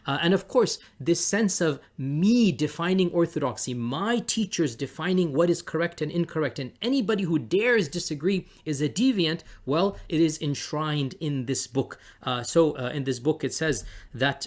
And of course, this sense of me defining orthodoxy, my teachers defining what is correct and incorrect, and anybody who dares disagree is a deviant, well, it is enshrined in this book. So in this book it says that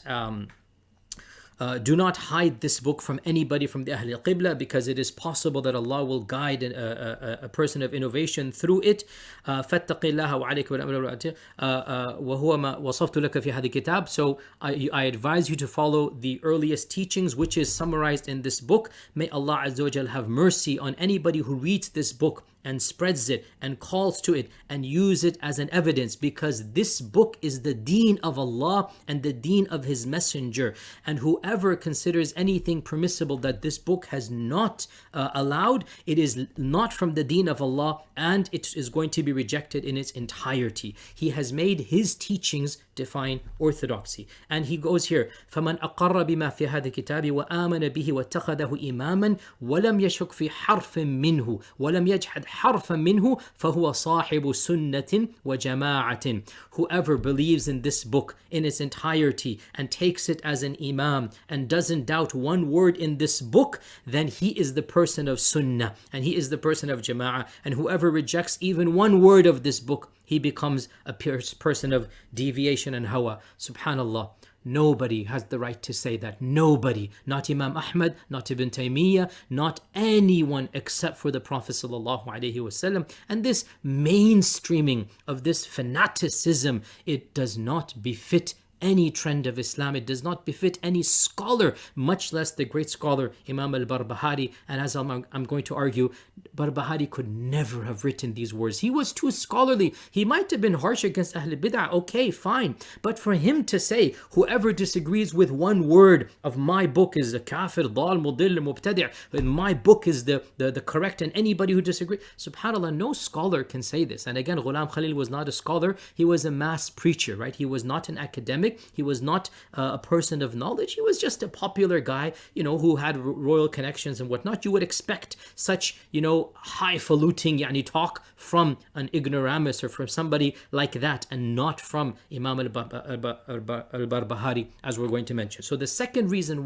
do not hide this book from anybody from the Ahl al-Qibla, because it is possible that Allah will guide a person of innovation through it. فَاتَّقِ اللَّهَ وَعَلَيْكَ وَالْأَمْرَ وَهُوَ مَا وَصَفْتُ لَكَ فِي هَذِا الْكِتَابِ. So I advise you to follow the earliest teachings, which is summarized in this book. May Allah Azza wa Jal have mercy on anybody who reads this book and spreads it and calls to it and use it as an evidence, because this book is the deen of Allah and the deen of His Messenger. And whoever considers anything permissible that this book has not allowed, it is not from the deen of Allah, and it is going to be rejected in its entirety. He has made His teachings define orthodoxy. And he goes here, فَمَنْ أَقَرَّ بِمَا فِي هَذَا الْكِتَابِ وَآمَنَ بِهِ وَاتَّخَذَهُ إِمَامًا وَلَمْ يَشُكْ فِي حَرْفٍ مِّنْهُ وَلَمْ يَجْحَدْ حَرْفًا مِّنْهُ فَهُوَ صَاحِبُ سُنَّةٍ وَجَمَاعَةٍ. Whoever believes in this book in its entirety and takes it as an imam and doesn't doubt one word in this book, then he is the person of sunnah and he is the person of jama'ah. And whoever rejects even one word of this book, he becomes a person of deviation and hawa. Subhanallah. Nobody has the right to say that. Nobody. Not Imam Ahmad, not Ibn Taymiyyah, not anyone except for the Prophet sallallahu alaihi wasallam. And this mainstreaming of this fanaticism, it does not befit any trend of Islam. It does not befit any scholar, much less the great scholar Imam al-Barbahari. And as I'm going to argue, Barbahari could never have written these words. He was too scholarly. He might have been harsh against Ahl Bid'ah, okay, fine. But for him to say, whoever disagrees with one word of my book is a kafir, dal, mudil, mubtadi', and my book is the correct, and anybody who disagrees, subhanAllah, no scholar can say this. And again, Ghulam Khalil was not a scholar. He was a mass preacher, right? He was not an academic. He was not a person of knowledge. He was just a popular guy, who had royal connections and whatnot. You would expect such, highfalutin talk from an ignoramus or from somebody like that, and not from Imam al-Barbahari, as we're going to mention. So the second reason